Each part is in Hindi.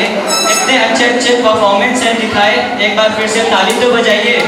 आए, इतने अच्छे अच्छे परफॉर्मेंस है दिखाए, एक बार फिर से ताली तो बजाइए।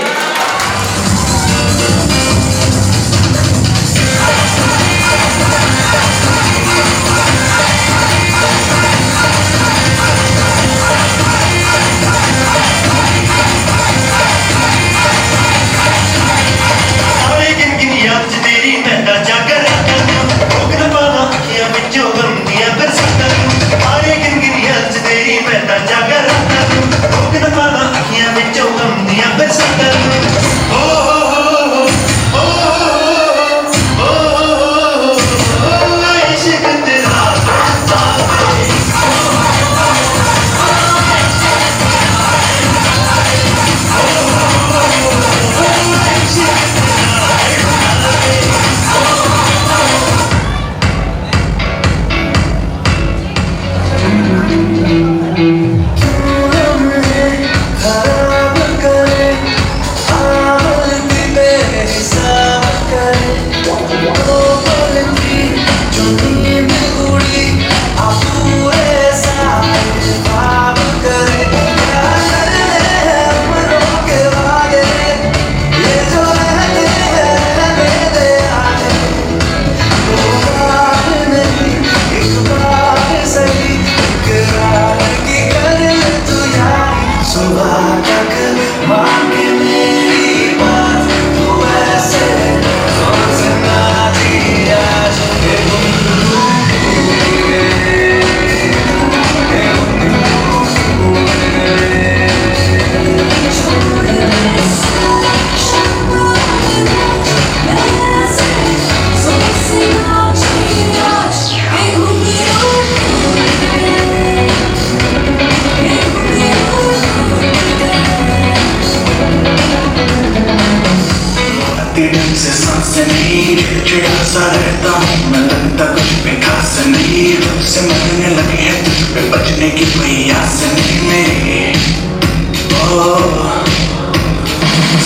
चिड़ा सा रहता हूँ मैं, लगता कुछ पे खास नहीं, रब से मरने लगे हैं तुझ पे बचने की कोई आस नहीं मेरी।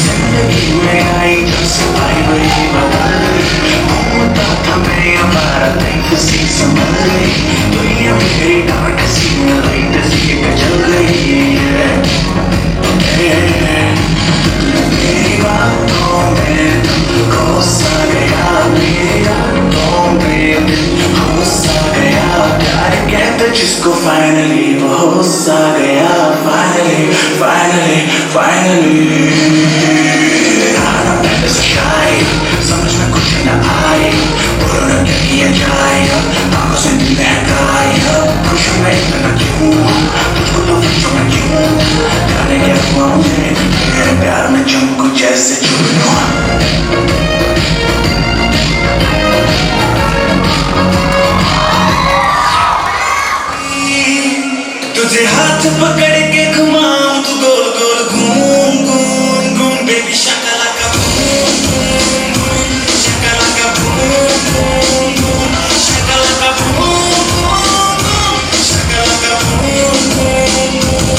जिंदगी में आई जब से आई वही बदल, घूमता था मैं हमारा लाइफ सी संभल गई, दुनिया मेरी डांट सी में लाइट सी जल गई है। मेरी बातों में गुस्सा गया, मेरी बातों में गुस्सा गया, प्यार कहते जिसको फाइनली वो होसा गया, फाइनली फाइनली फाइनली। आना पहले से शायद समझ में कुछ न आए, बोलो न क्या किया जाए, आंखों से नींद गायब, खुश में इतना क्यों, तुझको तो फिर मैं क्यों, जाने क्या हुआ मुझे, तेरे प्यार में चमकू जैसे चुनूं। तुझे हाथ पकड़ के घुमाऊं तू गोल गोल घूम घूम घूम, baby shakalaka boom boom boom, shakalaka boom boom boom, shakalaka boom boom boom, shakalaka boom boom boom.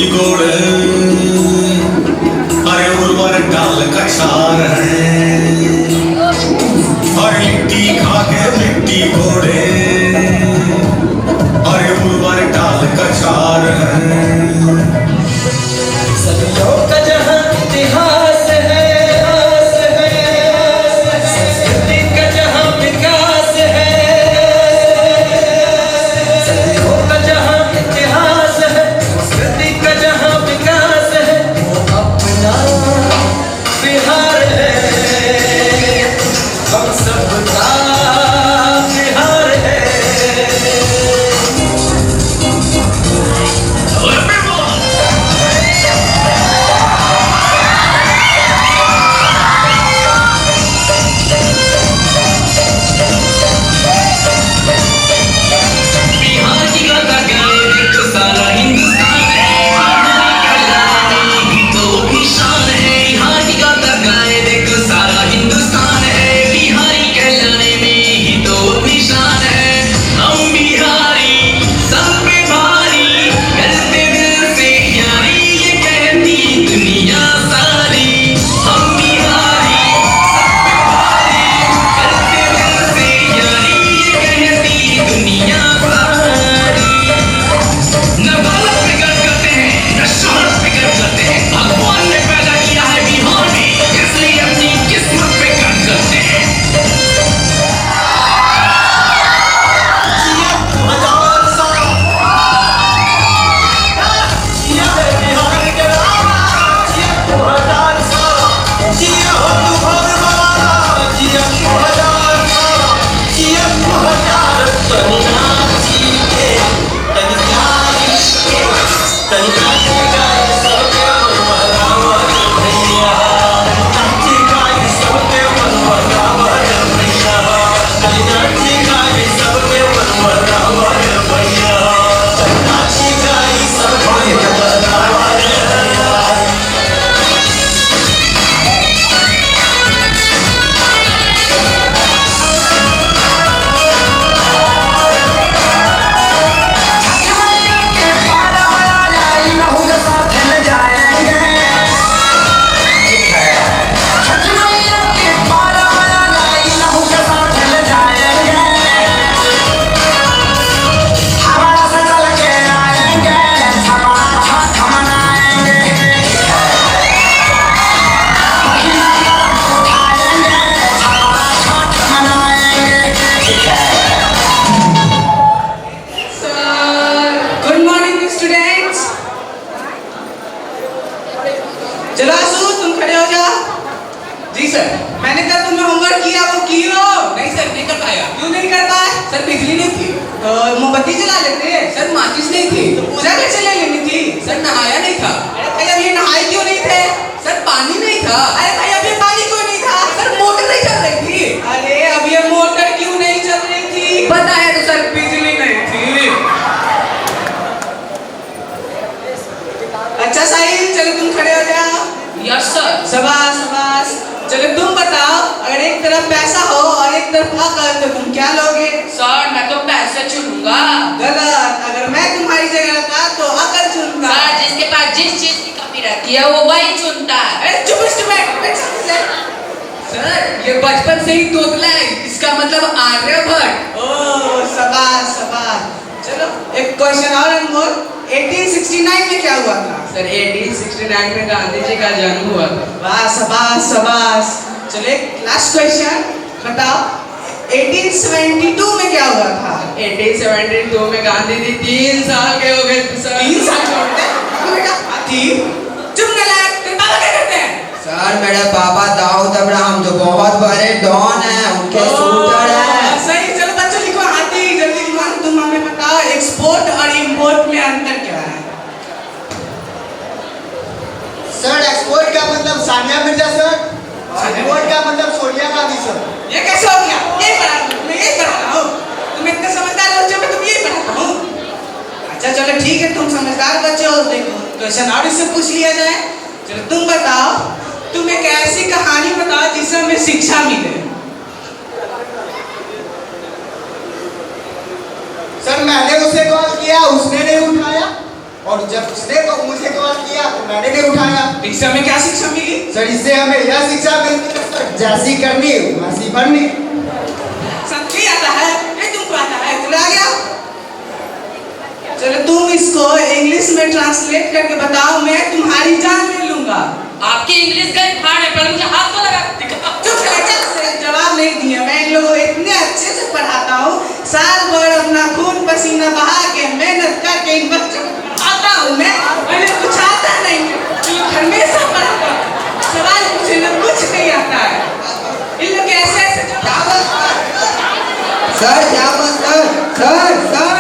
लिट्टी गोड़ अरे उर्वर डाल का चार है और लिट्टी खा के मिट्टी गोड़े अरे उर्वर डाल का चार है सदियों का जहां इतिहास है, संस्कृति का जहां विकास है, सदियों का जहां इतिहास है, संस्कृति का जहां विकास है, वो अपना बिहार है, हम सबका बिहार है। चलो आसू तुम खड़े हो जाओ। जी सर। मैंने कल तुम्हें होमवर्क किया वो कियो? नहीं सर, नहीं कर पाया। क्यों नहीं कर पाए? सर बिजली नहीं थी। तो मोमबत्ती जला लेते। सर माचिस नहीं थी। तो पूजा कैसे ले लेनी थी? सर नहाया नहीं था। अरे भाई अब ये नहाए क्यों नहीं थे? सर पानी नहीं था। अरे भाई अब ये पानी क्यों नहीं था? सर मोटर नहीं चल रही थी। अरे अब ये मोटर क्यों नहीं चल रही थी? बताया तो सर बिजली नहीं थी। अच्छा साहिल चलो तुम खड़े हो जाओ। Yes sir. शाबाश शाबाश। चलो तुम बताओ अगर एक तरफ पैसा हो और एक तरफ अकल तो तुम क्या लोगे? सर मैं तो पैसे चुनूंगा। गलत। अगर मैं तुम्हारी जगह रहता तो अकल चुनता। सर जिसके पास जिस चीज की कमी रहती है वो वही चुनता है। अरे चुप सर ये बचपन से ही तोतला है, इसका मतलब आर्यभट्ट। ओ शाबाश शाबाश। चलो एक क्वेश्चन और अनमोल। 1869 में क्या हुआ था? सर 1869 में गांधी जी का जन्म हुआ था। वाह शाबाश शाबाश। चलो एक लास्ट क्वेश्चन बताओ 1872 में क्या हुआ था? 1872 में गांधी जी 3 साल के हो गए थे सर। 3 साल के होते हैं बेटा? हाथी चुप नलायक। तेरे पापा क्या करते हैं? सर मेरे पापा दाऊद अब्राहम जो बहुत बड़े डॉन हैं उनके शूटर हैं। सही। चलो बच्चों लिखो हाथी जल्दी लिखो। तुम हमें बताओ एक्सपोर्ट और इंपोर्ट में अंतर क्या है? सर एक्सपोर्ट का मतलब सानिया मिर्जा सर, इंपोर्ट का मतलब सोनिया गांधी सर। ये कैसे हो गया? ये मैं यही पढ़ाता हूँ। तुम इतने समझदार बच्चे हो मैं तुम यही पढ़ाता हूँ। अच्छा चलो ठीक है तुम समझदार बच्चे हो। देखो क्वेश्चन और इससे पूछ लिया जाए। चलो तुम बताओ तुम एक ऐसी कहानी बताओ जिससे हमें शिक्षा मिले। सर मैंने उसे कॉल किया उसने नहीं उठाया। और जब उसने तो मुझे कॉल किया तो मैंने नहीं उठाया। शिक्षा में क्या शिक्षा मिली? सर इससे हमें यह शिक्षा मिलती है सर, जैसी करनी वैसी भरनी। समझी आता है? ये तुमको आता है? तुला आ गया? चलो तुम इसको इंग्लिश में ट्रांसलेट करके बताओ, मैं तुम्हारी जान ले लूंगा। आपकी इंग्लिश का फाड़ है, पर मुझे हाथ तो लगा दिखा। चुप रह, चल से जवाब नहीं दिया। मैं इन लोगों को इतने अच्छे से पढ़ाता हूँ, साल भर अपना खून पसीना बहा के मेहनत करके इन बच्चों को पढ़ाता हूँ। मैंने कुछ आता नहीं, हमेशा पढ़ाता हूँ। सवाल पूछे ना, कुछ नहीं आता है। इन लोग ऐसे ऐसे सर क्या बात सर सर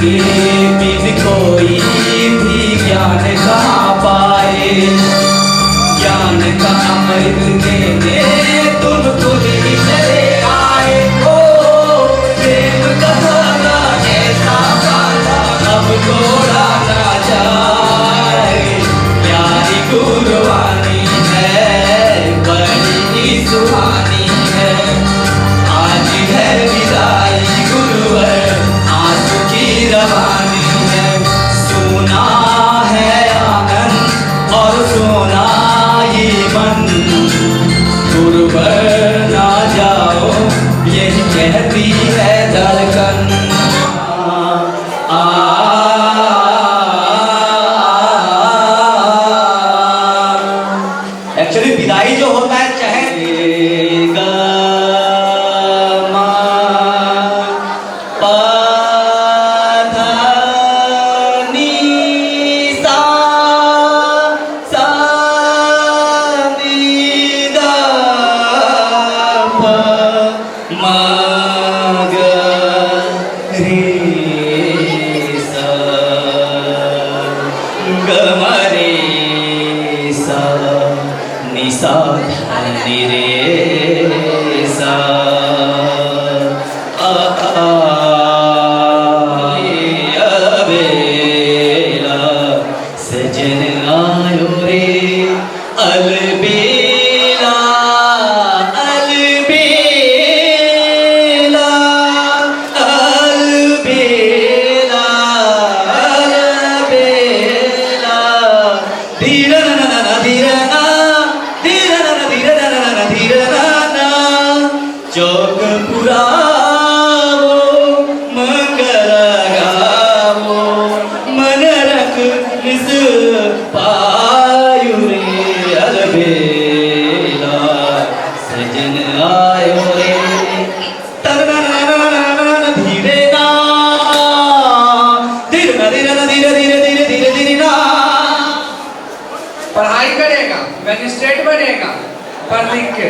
के बिन कोई भी ज्ञान कहती है धड़कन एक्चुअली विदाई जो होता है चाहे सजन आयो रे अलबेला अलबेला अलबेला अलबेला धीरना धीरना धीरना धीरना धीरना चौक पुरावो मंगल गावो मन रख निस पायु रे अलबेला सजन आयो रे तरना धीरे ना धीरे धीरे धीरे धीरे धीरे धीरे धीरे ना पढ़ाई करेगा मैजिस्ट्रेट बनेगा पढ़ लिख के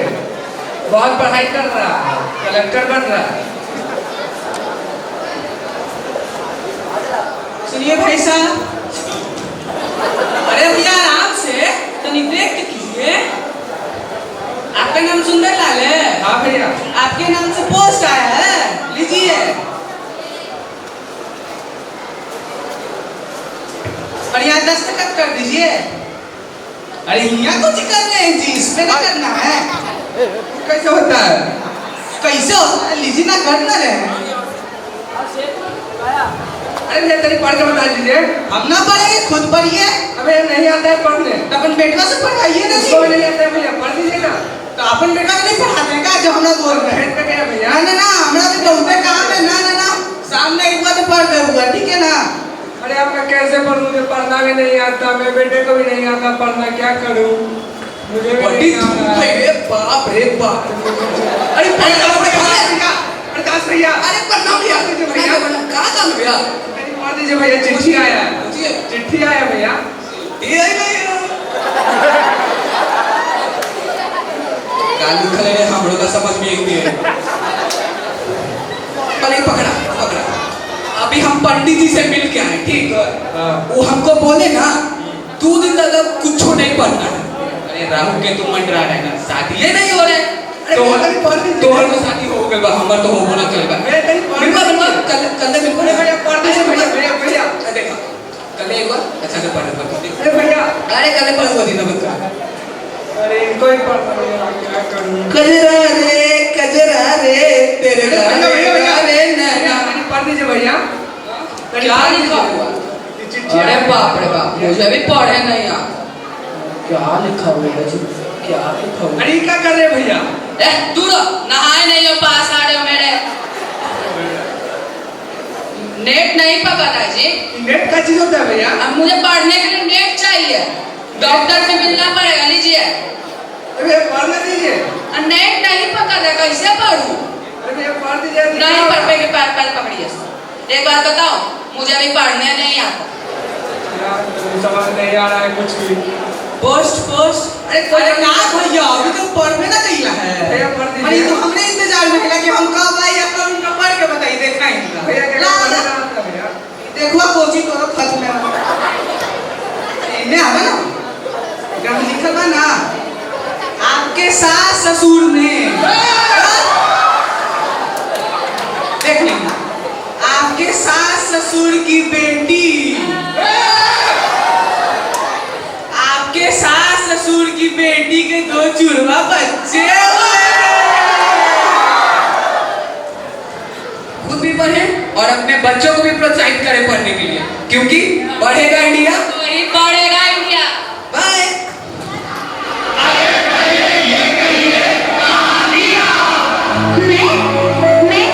बहुत पढ़ाई कर रहा है कलेक्टर बन रहा है। सुनिए भाई साहब, अरे भैया आराम से तनी देख के कीजिए। आपका नाम सुंदरलाल है? हाँ भैया। आपके नाम से पोस्ट आया है, लीजिए। और यहाँ दस्तखत कर दीजिए। अरे यहाँ कुछ करने हैं जी, इस पे ना करना है। कैसे होता है? कैसे होता है? लीजिए ना, करना रहे। अरे भैया तेरी पढ़ के बता दीजिए। हम ना पढ़ेंगे, खुद पढ़िए। अबे नहीं आता है पढ़ने। तो अपन बेटवा से पढ़ाइए ना जी। उसको भी नहीं आता है भैया, पढ़ दीजिए ना। तो अपन बेटा को नहीं पढ़ाते हैं का जो हम लोग बोल रहे हैं? बहन पे गया भैया। ना ना ना, हमरा भी बहुत काम है। ना ना ना, सामने एक बार तो पढ़ दे हुआ, ठीक है ना? अरे अब मैं कैसे पढ़ूं? मुझे पढ़ना भी नहीं आता, मेरे बेटे को भी नहीं आता पढ़ना, क्या करूं? मुझे भी बड़ी नहीं धूप आता। है रे बाप रे बाप। अरे प्रकाश भैया, भैया, प्रकाश भैया। अरे प्रणाम भैया। भैया कहाँ काम है भैया? मेरी पढ़ दीजिए भैया, चिट्ठी आया है। चिट्ठी आया भैया। ये आई नहीं कालू खले हम लोग का समझ में नहीं है। पहले पकड़ा पकड़ा। अभी हम पंडित जी से मिल के आए, ठीक है? वो हमको बोले ना 2 दिन तक कुछ नहीं पढ़ना है। अरे राहु के तुम मंडरा रहे ना, शादी ये नहीं हो रहे। तो तोहर को शादी हो गई बा, हमर तो हो बोला चलेगा। बिल्कुल बिल्कुल, कल बिल्कुल भैया पढ़ दीजिए भैया। भैया भैया देखो कल एक बार अच्छा से पढ़ बता। अरे भैया, अरे कल पढ़ हुआ दिन बता। अरे इनको ही पढ़ना भैया, क्या करूं? कजरा रे तेरे भैया भैया भैया रे नैना। पढ़ दीजिए भैया। क्या लिखा हुआ? चिट्ठी अरे बाप रे बाप, मुझे भी पढ़े नहीं आता। क्या लिखा हुआ है जी? क्या लिखा हुआ? अरे क्या कर रहे भैया? ए दूर नहाए नहीं हो, पास आ रहे हो मेरे। नेट नहीं पकड़ा जी। नेट का चीज होता है भैया? अब मुझे पढ़ने के लिए नेट चाहिए, डॉक्टर से मिलना पड़ेगा। लीजिए। अरे भैया पढ़ने दीजिए। नेट नहीं पकड़ा, कैसे पढ़ूं? अरे भैया पढ़ दीजिए। नहीं पढ़ पाएंगे, पैर पकड़िए। एक बात बताओ, मुझे अभी पढ़ने नहीं आता। यार समझ नहीं आ रहा है कुछ भी। पोस्ट अरे कोई ना भैया, अभी तो पढ़ने ना कहिला है। भैया पढ़ दीजिए। अरे तो हमने इंतजार में किया कि हम कब आए या कब इनका पढ़ के बताइए, देखना ही नहीं। भैया क्या ला पढ़ना ला आता भैया? देखो कोची तो खत में इन्हें आवे ना, क्या लिखल बा ना, आपके सास ससुर ने देख लेना, आपके सास ससुर की बेटी, आपके सास ससुर की बेटी के 2 जुड़वा बच्चे हुए। खुद भी पढ़े और अपने बच्चों को भी प्रोत्साहित करें पढ़ने के लिए, क्योंकि बढ़ेगा इंडिया, बढ़ेगा इंडिया। बाय। मैं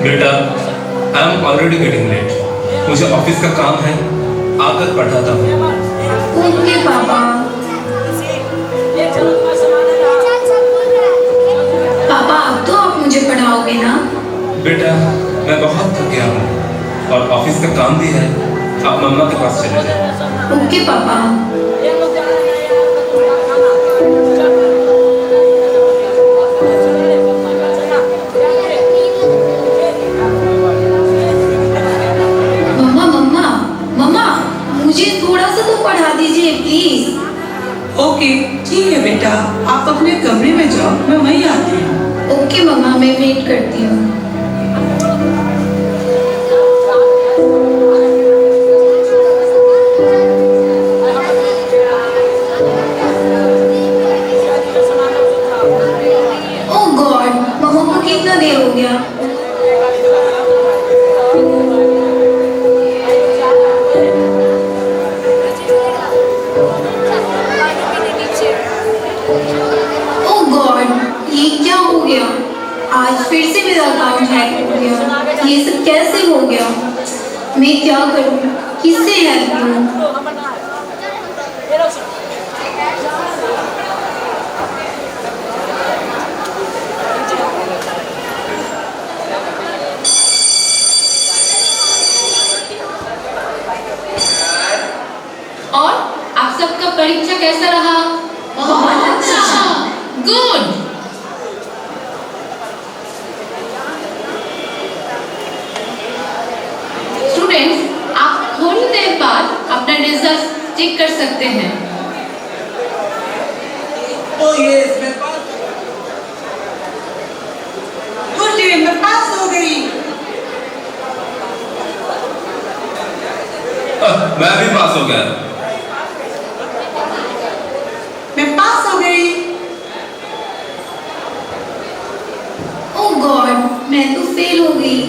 बेटा, I am already getting late. मुझे ऑफिस का काम है, आकर पढ़ाता हूँ। ओके पापा। पापा अब तो आप मुझे पढ़ाओगे ना? बेटा, मैं बहुत थक गया हूँ और ऑफिस का काम भी है। आप मम्मा के पास चले जाओ। ओके पापा। पढ़ा दीजिए प्लीज। ओके ठीक है बेटा, आप अपने कमरे में जाओ, मैं वहीं आती हूँ। ओके मम्मा, मैं वेट करती हूँ। ओह गॉड, मम्मा को कितना देर हो गया? आज फिर से मेरा अकाउंट हैक हो गया। ये सब कैसे हो गया? मैं क्या करूं? किससे हेल्प लूं? और आप सबका परीक्षा कैसा रहा? बहुत अच्छा। गुड। आप थोड़ी देर बाद अपना रिजल्ट चेक कर सकते हैं। ओह यस, मैं पास हो गई। मैं भी पास हो गया। मैं पास हो गई। ओह गॉड, मैं तो फेल हो गई।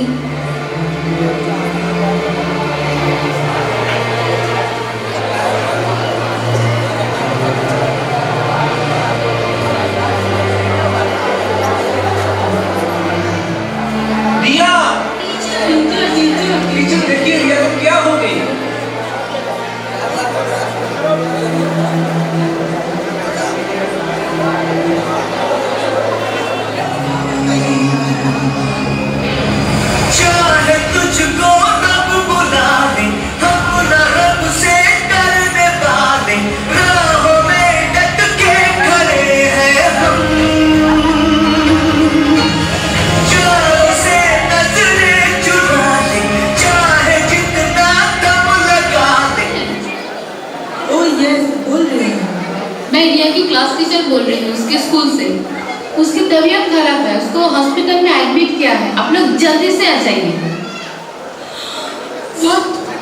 आपको हॉस्पिटल में एडमिट किया है, आप लोग जल्दी से आ जाइए।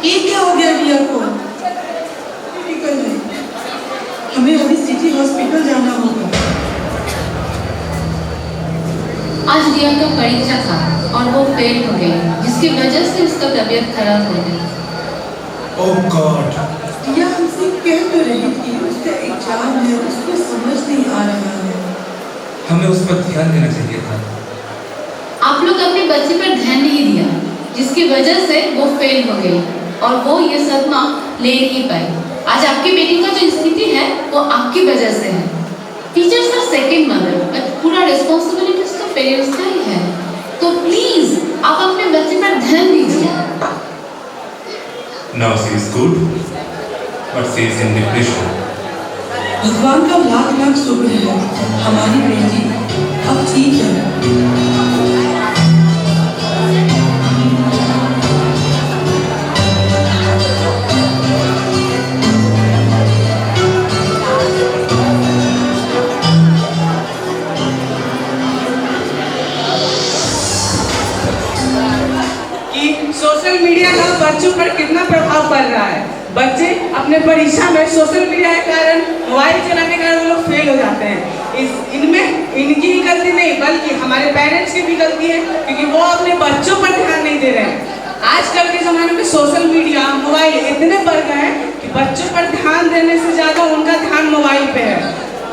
ये क्या हो गया रिया को? हमें अभी सिटी हॉस्पिटल जाना होगा। आज रिया का परीक्षा था और वो फेल हो गई, जिसकी वजह से उसका तबीयत खराब हो गई। ओह गॉड। रिया हमसे कह तो रही थी उसका एग्जाम है, उसको समझ नहीं आ रहा है। हमें उस पर ध्यान देना चाहिए था। आप लोग अपने बच्चे पर ध्यान नहीं दिया, जिसकी वजह से वो फेल हो गई और वो ये सदमा ले नहीं पाई। आज आपकी बेटी का जो स्थिति है वो आपकी वजह से है। Teachers are second mother, but पूरा रिस्पांसिबिलिटीज तो पेरेंट्स का ही है। तो प्लीज आप अपने बच्चे पर ध्यान दीजिए। Now she is good, but she is in depression. भगवान का लाख लाख शुक्र है, हमारी बेटी अब ठीक है। सोशल मीडिया का बच्चों पर कितना प्रभाव पड़ रहा है। बच्चे अपने परीक्षा में सोशल मीडिया के कारण, मोबाइल चलाने के कारण वो लोग फेल हो जाते हैं। इनमें इनकी ही गलती नहीं बल्कि हमारे पेरेंट्स की भी गलती है, क्योंकि वो अपने बच्चों पर ध्यान नहीं दे रहे हैं। आजकल के ज़माने में सोशल मीडिया, मोबाइल इतने बढ़ गए हैं कि बच्चों पर ध्यान देने से ज़्यादा उनका ध्यान मोबाइल पे है।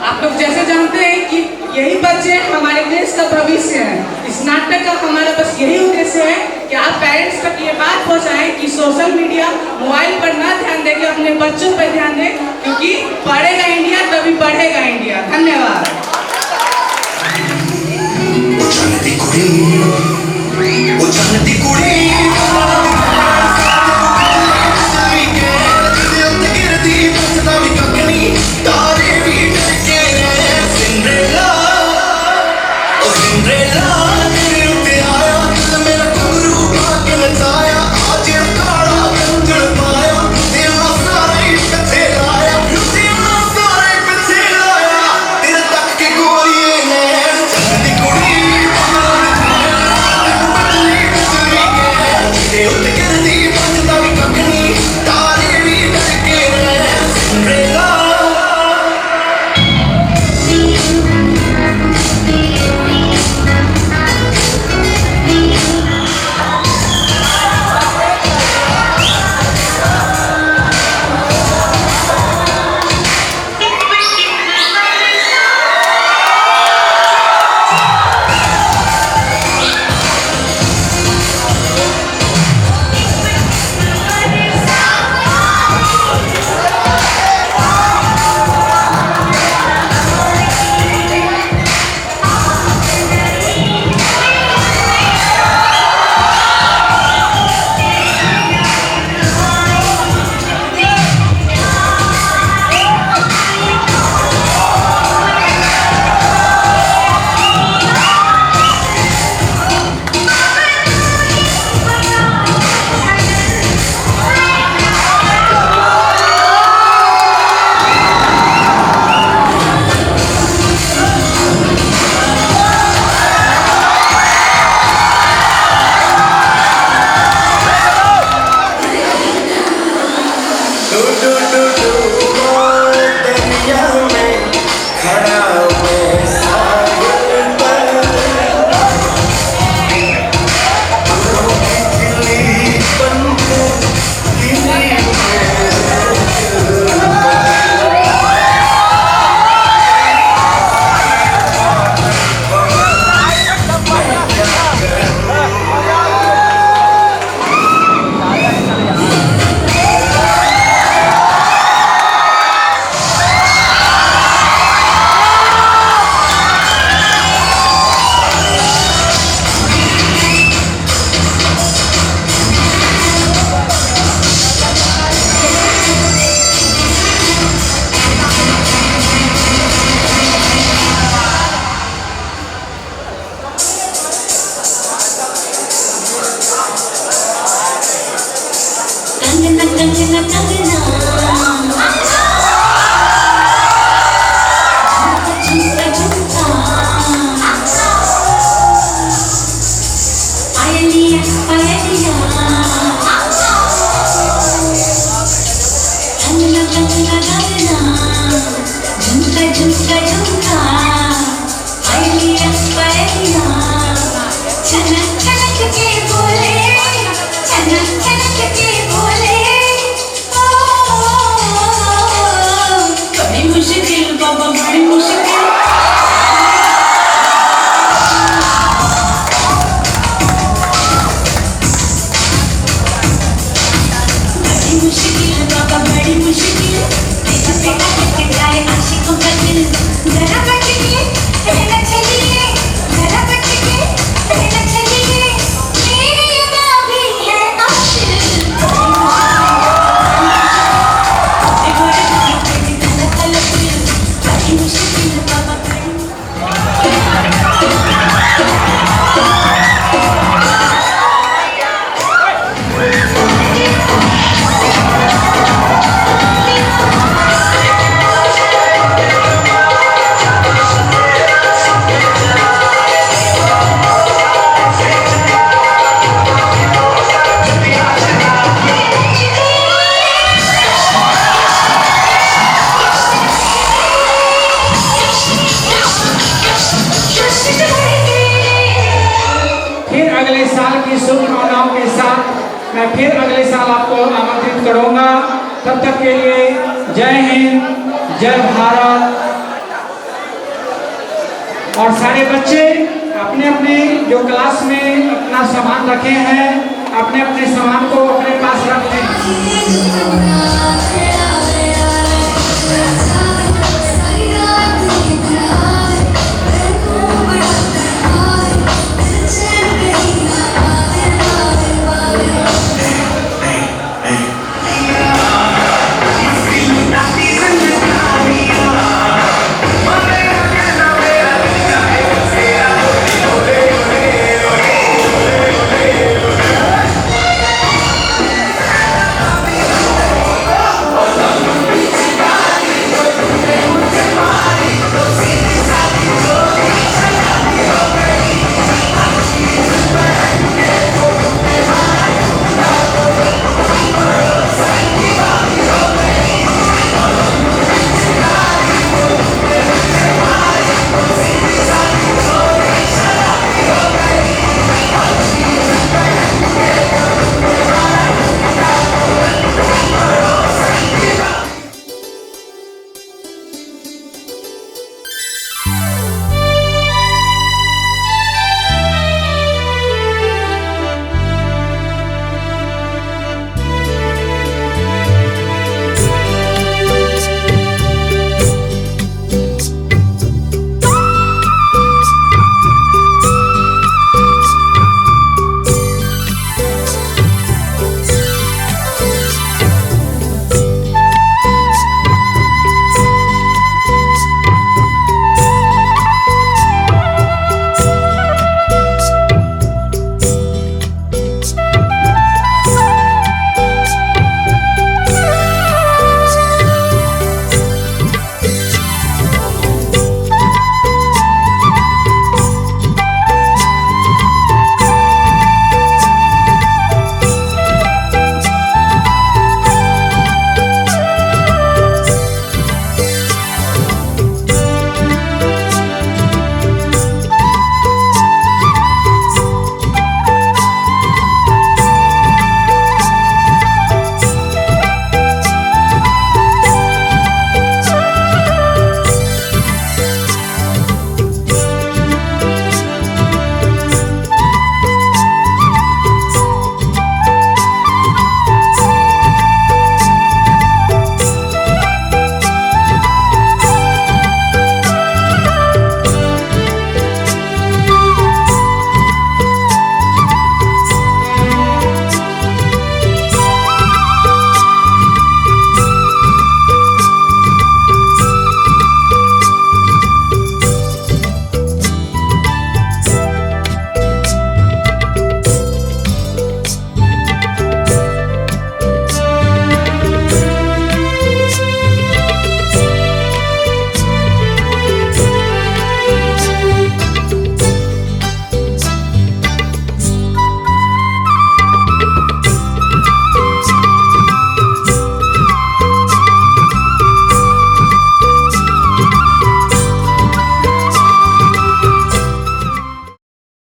आप लोग जैसे जानते हैं कि यही बच्चे हमारे देश का भविष्य है। इस नाटक का हमारा बस यही उद्देश्य है कि आप पेरेंट्स तक ये बात पहुंचाएं कि सोशल मीडिया, मोबाइल पर ना ध्यान देके अपने बच्चों पर ध्यान दें, क्योंकि पढ़ेगा इंडिया तभी बढ़ेगा इंडिया। धन्यवाद। बड़ी मुश्किल बाबा, बड़ी मुश्किल। मुश्किल बाबा, बड़ी मुश्किल। बेटा बेटा करके जाए आशिकों का दिल। जरा बच के रहना चाहिए, जरा बच के रहना चाहिए। मेरी अदा भी है आशिक। बड़ी मुश्किल बाबा, बड़ी फिर अगले साल की शुभकामनाओं के साथ मैं फिर अगले साल आपको आमंत्रित करूंगा। तब तक के लिए जय हिंद, जय भारत। और सारे बच्चे अपने अपने जो क्लास में अपना सामान रखे हैं, अपने अपने सामान को अपने पास रख लें।